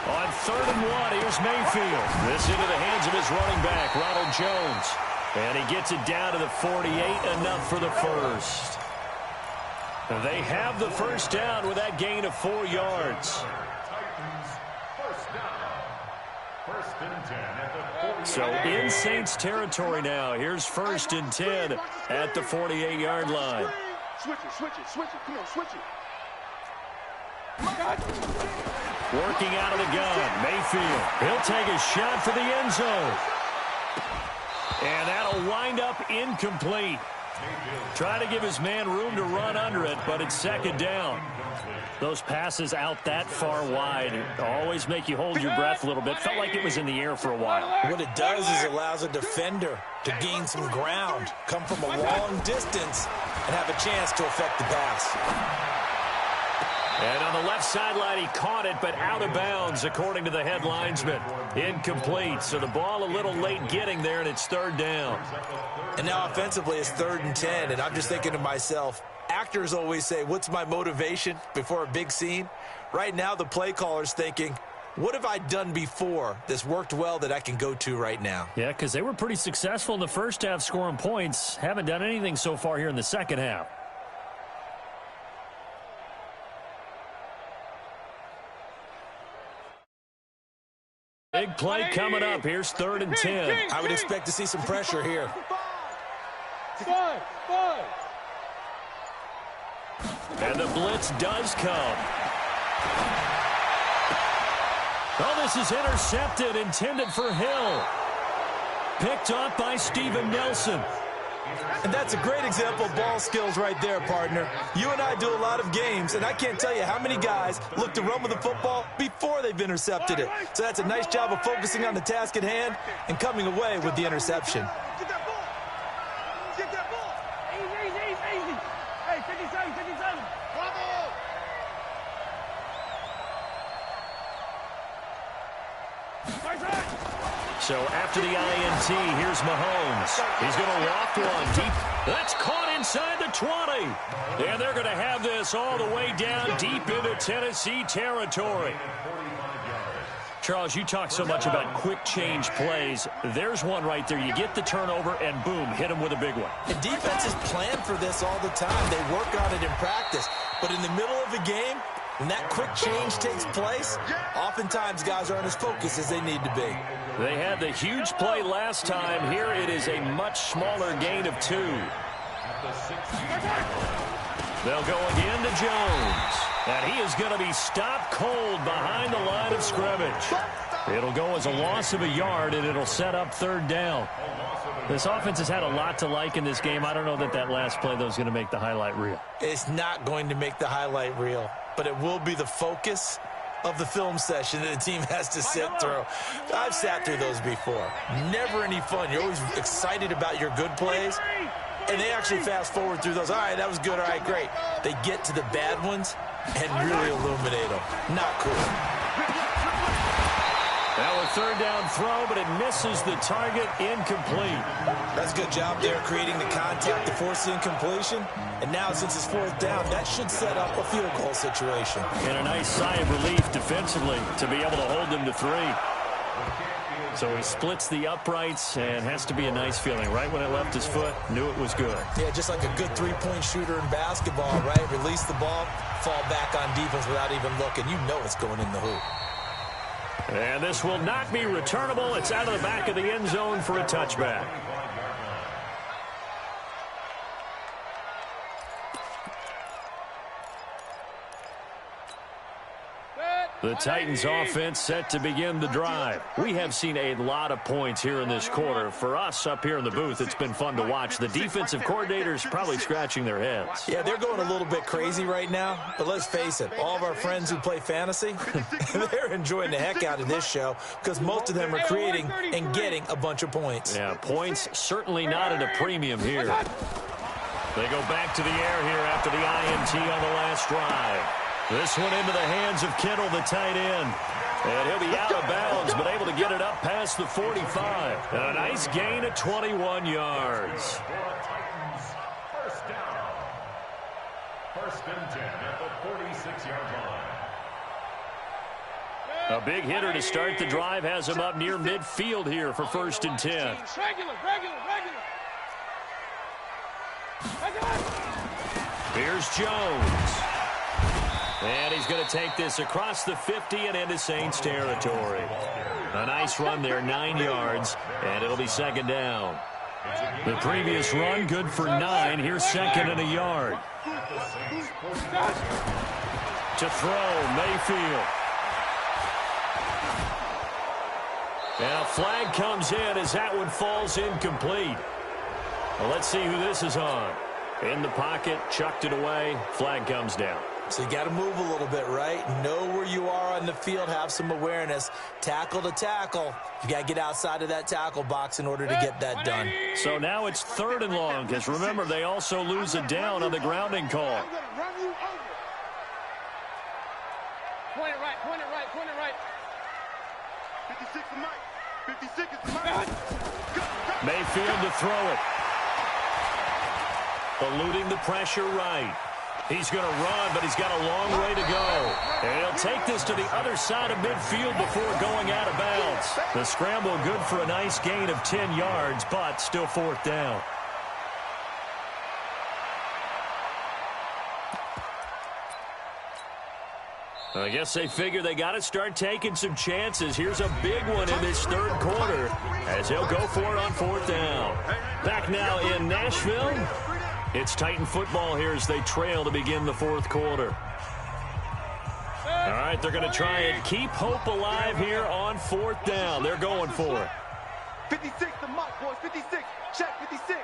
On 3rd and 1, here's Mayfield. This into the hands of his running back, Ronald Jones. And he gets it down to the 48, enough for the 1st. They have the 1st down with that gain of 4 yards. So in Saints territory now. Here's 1st and 10 at the 48-yard line. Switch it. Come on, switch it. Working out of the gun, Mayfield. He'll take a shot for the end zone. And that'll wind up incomplete. Trying to give his man room to run under it, but it's 2nd down. Those passes out that far wide always make you hold your breath a little bit. Felt like it was in the air for a while. What it does is it allows a defender to gain some ground, come from a long distance, and have a chance to affect the pass. And on the left sideline, he caught it, but out of bounds, according to the head linesman. Incomplete, so the ball a little late getting there, and it's 3rd down. And now offensively, it's 3rd and 10, and I'm just thinking to myself, actors always say, what's my motivation before a big scene? Right now, the play caller's thinking, what have I done before that's worked well that I can go to right now? Yeah, because they were pretty successful in the first half scoring points. Haven't done anything so far here in the second half. Big play coming up. Here's 3rd and 10. I would expect to see some pressure here. And the blitz does come. Oh, this is intercepted, intended for Hill. Picked off by Steven Nelson. And that's a great example of ball skills right there, partner. You and I do a lot of games, and I can't tell you how many guys look to run with the football before they've intercepted it. So that's a nice job of focusing on the task at hand and coming away with the interception. Get that ball. Get that ball. Easy. Hey, 57. Bravo. So after the INT, here's Mahomes. He's going to loft one deep. That's caught inside the 20. And they're going to have this all the way down deep into Tennessee territory. Charles, you talk so much about quick change plays. There's one right there. You get the turnover, and boom, hit him with a big one. And defenses plan for this all the time. They work on it in practice. But in the middle of a game, when that quick change takes place, oftentimes guys aren't as focused as they need to be. They had the huge play last time. Here it is a much smaller gain of 2. They'll go again to Jones. And he is going to be stopped cold behind the line of scrimmage. It'll go as a loss of a yard, and it'll set up 3rd down. This offense has had a lot to like in this game. I don't know that that last play, though, is going to make the highlight reel. It's not going to make the highlight reel, but it will be the focus of the film session that the team has to sit through. I've sat through those before. Never any fun. You're always excited about your good plays, and they actually fast forward through those. All right, that was good. All right, great. They get to the bad ones and really illuminate them. Not cool. Now a 3rd down throw, but it misses the target, incomplete. That's a good job there creating the contact to force the incompletion. And now since it's 4th down, that should set up a field goal situation. And a nice sigh of relief defensively to be able to hold them to 3. So he splits the uprights and has to be a nice feeling. Right when it left his foot, knew it was good. Yeah, just like a good 3-point shooter in basketball, right? Release the ball, fall back on defense without even looking. You know it's going in the hoop. And this will not be returnable. It's out of the back of the end zone for a touchback. The Titans offense set to begin the drive. We have seen a lot of points here in this quarter. For us up here in the booth, it's been fun to watch. The defensive coordinators probably scratching their heads. Yeah, they're going a little bit crazy right now. But let's face it, all of our friends who play fantasy, they're enjoying the heck out of this show because most of them are creating and getting a bunch of points. Yeah, points certainly not at a premium here. They go back to the air here after the INT on the last drive. This one into the hands of Kittle, the tight end. And he'll be out of bounds, but able to get it up past the 45. And a nice gain of 21 yards. First down. 1st and 10 at the 46-yard line. A big hitter to start the drive has him up near midfield here for 1st and 10. Here's Jones. And he's going to take this across the 50 and into Saints territory. A nice run there, 9 yards, and it'll be 2nd down. The previous run, good for 9. Here's 2nd and a yard. To throw, Mayfield. And a flag comes in as that one falls incomplete. Well, let's see who this is on. In the pocket, chucked it away, flag comes down. So you got to move a little bit, right? Know where you are on the field, have some awareness. Tackle to tackle. You got to get outside of that tackle box in order to get that done. So now it's 3rd and long, because remember, they also lose a down on the grounding call. Point it right. 56 to Mike. 56 is Mike. Mayfield to throw it. Eluding the pressure right. He's going to run, but he's got a long way to go. And he'll take this to the other side of midfield before going out of bounds. The scramble good for a nice gain of 10 yards, but still 4th down. I guess they figure they got to start taking some chances. Here's a big one in this third quarter as he'll go for it on fourth down. Back now in Nashville. It's Titan football here as they trail to begin the fourth quarter. All right, they're going to try and keep hope alive here on fourth down. They're going for it. 56 to Mike, boys. 56. Check 56.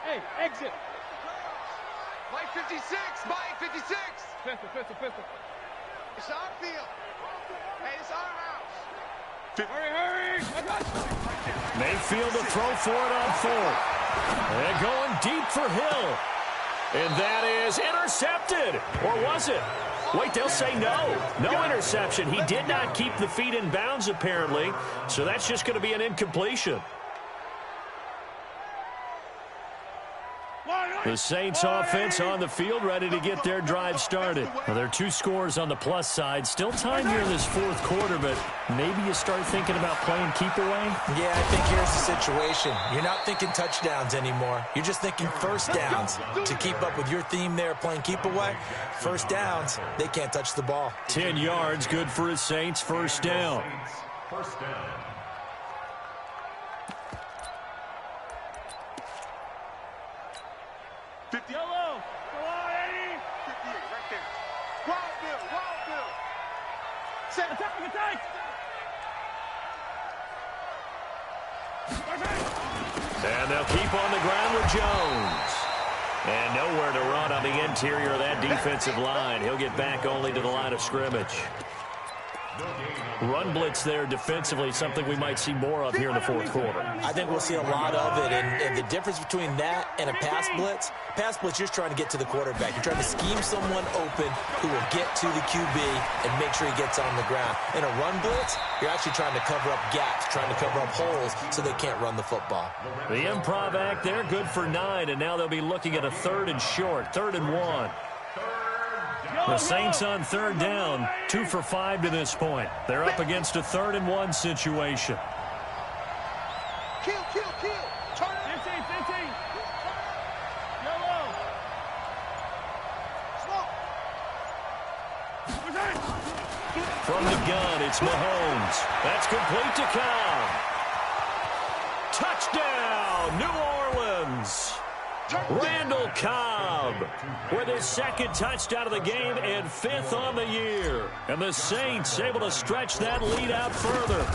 Hey, exit. Mike 56. Mike 56. Pistol. It's our field. Hey, it's our house. Hurry. I got you. Mayfield to throw for it on fourth. And going deep for Hill. And that is intercepted. Or was it? Wait, they'll say no. No interception. He did not keep the feet in bounds, apparently. So that's just going to be an incompletion. The Saints offense on the field, ready to get their drive started. Well, there are 2 scores on the plus side. Still time here in this fourth quarter, but maybe you start thinking about playing keep away? Yeah, I think here's the situation. You're not thinking touchdowns anymore. You're just thinking first downs. To keep up with your theme there, playing keep away, first downs, they can't touch the ball. 10 yards, good for his Saints, first down. First down. 50. Yellow. Go on, 80. 58, right there. Wild Bill. Set. Attack. And they'll keep on the ground with Jones. And nowhere to run on the interior of that defensive line. He'll get back only to the line of scrimmage. Run blitz there defensively, something we might see more of here in the fourth quarter. I think we'll see a lot of it, and the difference between that and a pass blitz, you're just trying to get to the quarterback. You're trying to scheme someone open who will get to the QB and make sure he gets on the ground. In a run blitz, you're actually trying to cover up gaps, trying to cover up holes so they can't run the football. The improv act there, good for 9, and now they'll be looking at a 3rd and short, 3rd and 1. The Saints on 3rd down, 2 for 5 to this point. They're up against a 3rd and 1 situation. Kill. Turn it. 15. Yellow. From the gun, it's Mahomes. That's complete to Cobb. Touchdown, New Orleans. Randall Cobb with his 2nd touchdown of the game and 5th on the year. And the Saints able to stretch that lead out further.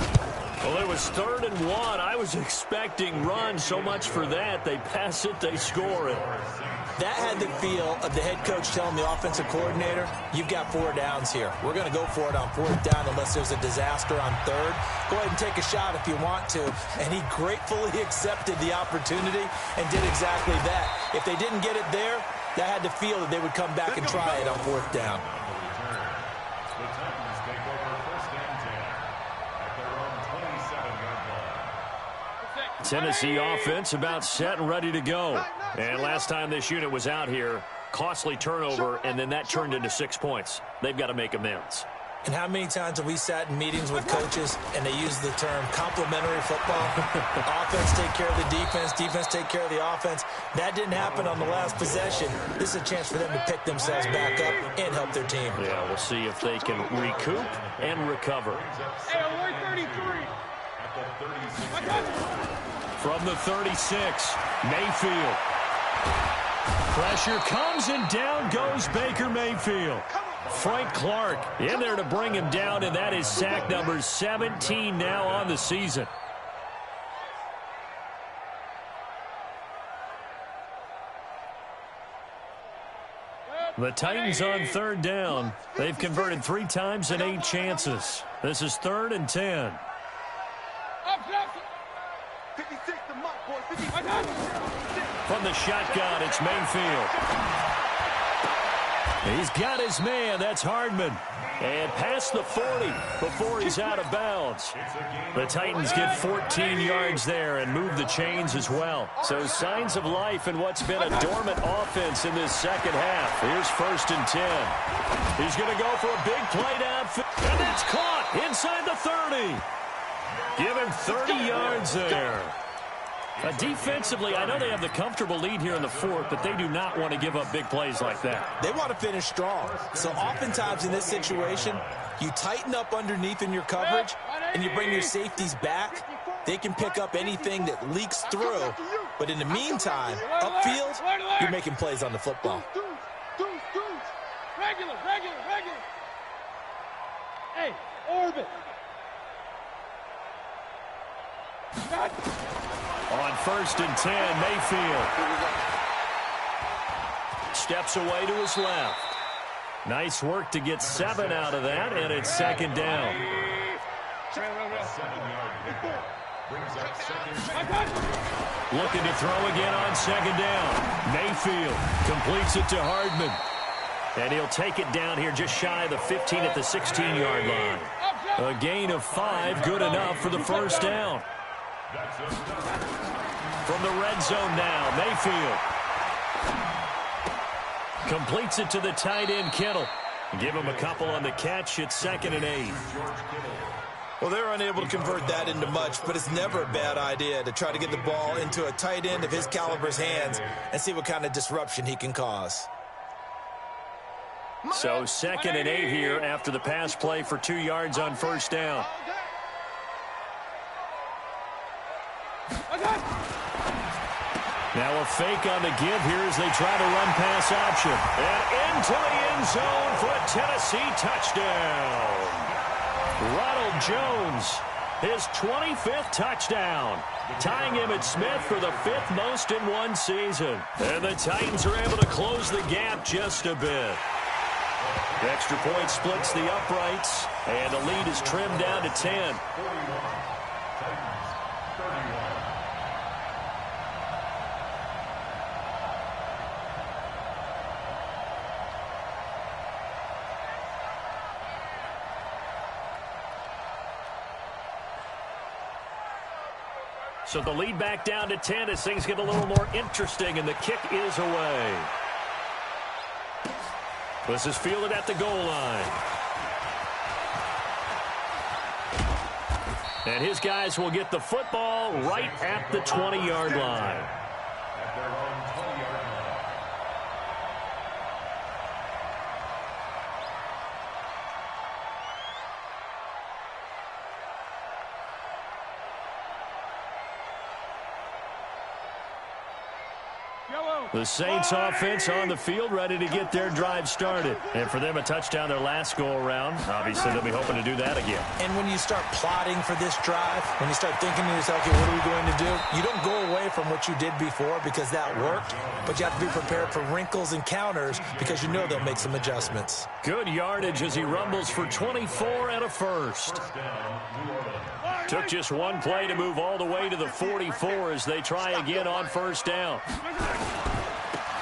Well, it was 3rd and 1. I was expecting run so much for that. They pass it, they score it. That had the feel of the head coach telling the offensive coordinator, you've got 4 downs here. We're going to go for it on 4th down unless there's a disaster on 3rd. Go ahead and take a shot if you want to. And he gratefully accepted the opportunity and did exactly that. If they didn't get it there, that had the feel that they would come back and try it on 4th down. The Titans take over first and 10 at their own 27-yard line. Tennessee offense about set and ready to go. And last time this unit was out here, costly turnover, and then that turned into 6 points. They've got to make amends. And how many times have we sat in meetings with coaches and they use the term complementary football? Offense take care of the defense, defense take care of the offense. That didn't happen on the last possession. This is a chance for them to pick themselves back up and help their team. Yeah, we'll see if they can recoup and recover. Hey, alert 33. From the 36, Mayfield. Pressure comes and down goes Baker Mayfield. Frank Clark in there to bring him down, and that is sack number 17 now on the season. The Titans on 3rd down. They've converted 3 times and 8 chances. This is 3rd and 10. 56 to Mike, boy. 56. From the shotgun, it's Mayfield. He's got his man. That's Hardman. And past the 40 before he's out of bounds. The Titans get 14 yards there and move the chains as well. So signs of life in what's been a dormant offense in this second half. Here's 1st and 10. He's going to go for a big play downfield. And it's caught inside the 30. Give him 30 yards there. Defensively, I know they have the comfortable lead here in the fourth, but they do not want to give up big plays like that. They want to finish strong. So oftentimes in this situation, you tighten up underneath in your coverage, and you bring your safeties back. They can pick up anything that leaks through. But in the meantime, upfield, you're making plays on the football. Regular. Hey, orbit. On 1st and 10, Mayfield steps away to his left. Nice work to get 7 out of that, and it's 2nd down. Looking to throw again on 2nd down. Mayfield completes it to Hardman. And he'll take it down here just shy of the 15 at the 16-yard line. A gain of 5, good enough for the 1st down. From the red zone now, Mayfield completes it to the tight end, Kittle. Give him a couple on the catch. It's 2nd and 8. Well, they're unable to convert that into much, but it's never a bad idea to try to get the ball into a tight end of his caliber's hands and see what kind of disruption he can cause. So 2nd and 8 here after the pass play for 2 yards on 1st down. Now a fake on the give here as they try to run pass option. And into the end zone for a Tennessee touchdown. Ronald Jones, his 25th touchdown, tying him at Smith for the 5th most in one season. And the Titans are able to close the gap just a bit. The extra point splits the uprights, and the lead is trimmed down to 10. So the lead back down to 10 as things get a little more interesting, and the kick is away. This is fielded at the goal line. And his guys will get the football right at the 20-yard line. At their own 20-yard line. The Saints offense on the field, ready to get their drive started. And for them, a touchdown their last go-around. Obviously, they'll be hoping to do that again. And when you start plotting for this drive, when you start thinking to yourself, okay, what are we going to do? You don't go away from what you did before because that worked, but you have to be prepared for wrinkles and counters because you know they'll make some adjustments. Good yardage as he rumbles for 24 and a first. Took just one play to move all the way to the 44 as they try again on 1st down.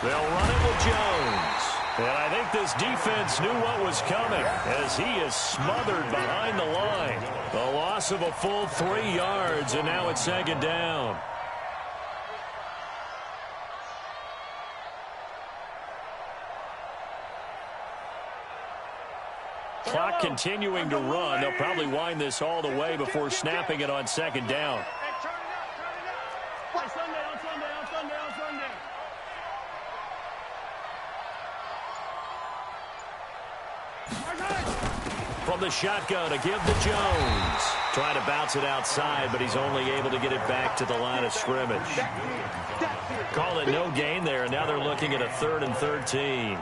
They'll run it with Jones. And I think this defense knew what was coming as he is smothered behind the line. The loss of a full 3 yards, and now it's 2nd down. Clock continuing to run. They'll probably wind this all the way before snapping it on 2nd down. From the shotgun to give to Jones. Trying to bounce it outside, but he's only able to get it back to the line of scrimmage. Call it no gain there, and now they're looking at a 3rd and 13.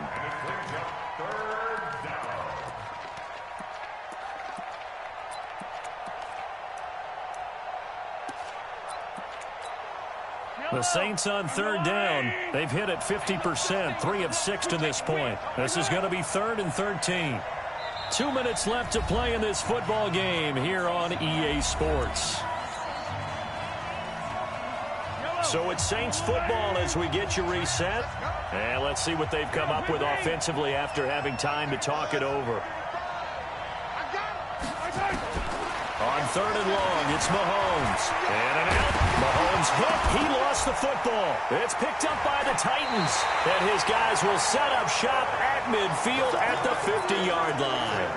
The Saints on 3rd down. They've hit it 50%, 3 of 6 to this point. This is going to be 3rd and 13. 2 minutes left to play in this football game here on EA Sports. So it's Saints football as we get you reset. And let's see what they've come up with offensively after having time to talk it over. On 3rd and long, it's Mahomes. And an out. Mahomes hit. He lost the football. It's picked up by the Titans. And his guys will set up shop at midfield at the 50-yard line.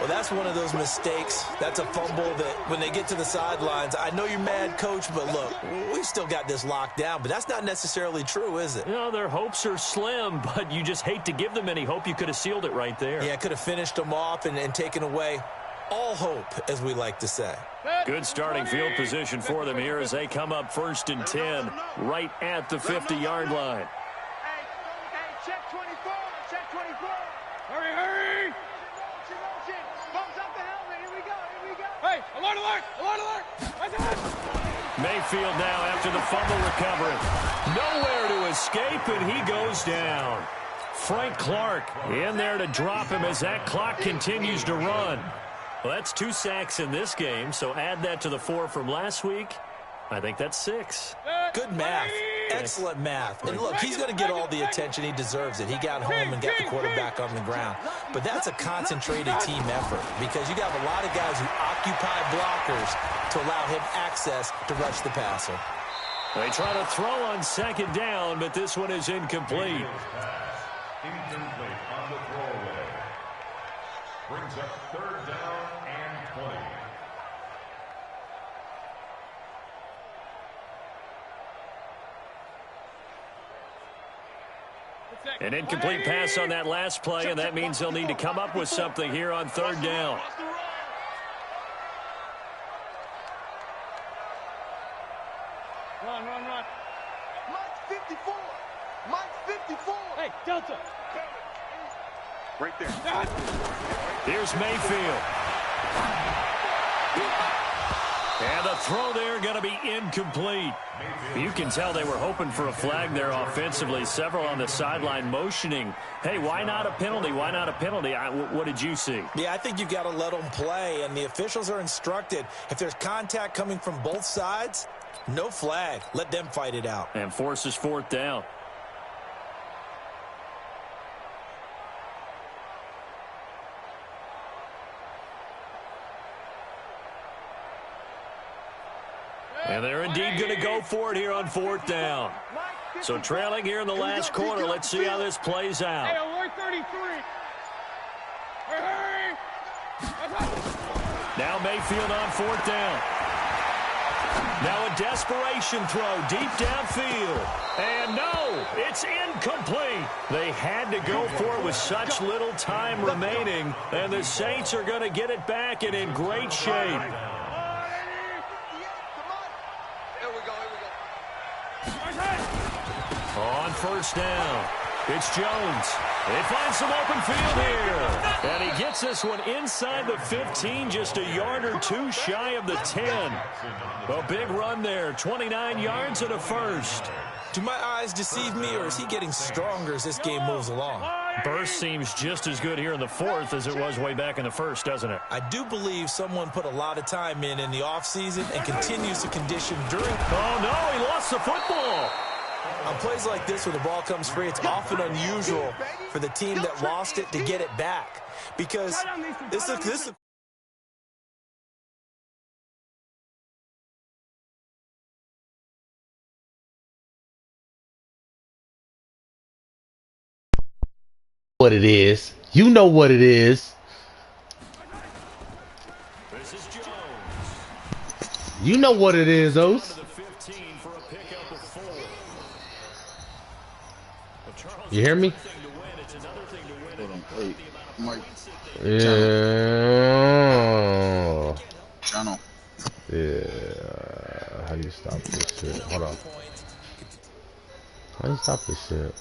Well, that's one of those mistakes. That's a fumble that when they get to the sidelines, I know you're mad, Coach, but look, we still got this locked down. But that's not necessarily true, is it? You know, their hopes are slim, but you just hate to give them any hope. You could have sealed it right there. Yeah, could have finished them off and taken away all hope, as we like to say. Good starting field position for them here as they come up 1st and 10, right at the 50-yard line. Hey, check 24, check 24. Hurry, hurry! Bumps up the helmet, here we go. Hey, alert, alert, alert, alert! Right there. Mayfield now after the fumble recovery. Nowhere to escape, and he goes down. Frank Clark in there to drop him as that clock continues to run. Well, that's 2 sacks in this game, so add that to the 4 from last week. I think that's 6. Good math. Excellent math. And look, he's going to get all the attention. He deserves it. He got home and got the quarterback on the ground. But that's a concentrated team effort because you got a lot of guys who occupy blockers to allow him access to rush the passer. They try to throw on 2nd down, but this one is incomplete. Incomplete on the throwaway. Brings up 3rd down and 20. An incomplete pass on that last play, and that means they'll need to come up with something here on 3rd down. Run. Mike's 54. Mike's 54. Hey, Delta. Right there. Here's Mayfield. And the throw there going to be incomplete. You can tell they were hoping for a flag there offensively. Several on the sideline motioning, hey, why not a penalty? Why not a penalty? What did you see? Yeah, I think you've got to let them play, and the officials are instructed. If there's contact coming from both sides, no flag. Let them fight it out. And forces 4th down. And they're indeed going to go for it here on 4th down. So trailing here in the last quarter. Let's see how this plays out. Hey, alert 33. Hurry! Now Mayfield on 4th down. Now a desperation throw deep downfield. And no, it's incomplete. They had to go for it with such little time remaining. And the Saints are going to get it back and in great shape. On 1st down, it's Jones. They find some open field here. And he gets this one inside the 15, just a yard or 2 shy of the 10. A big run there, 29 yards and a first. Do my eyes deceive me, or is he getting stronger as this game moves along? Burst seems just as good here in the 4th as it was way back in the 1st, doesn't it? I do believe someone put a lot of time in the offseason and continues to condition during. Oh, no, he lost the football. On plays like this where the ball comes free, it's often unusual for the team that lost it to get it back. Because this is what it is. You know what it is. This is Jones. You know what it is, Os. You hear me? Hold on. Hey, Mike. Yeah. Channel. Yeah. How do you stop this shit? Hold on. How do you stop this shit?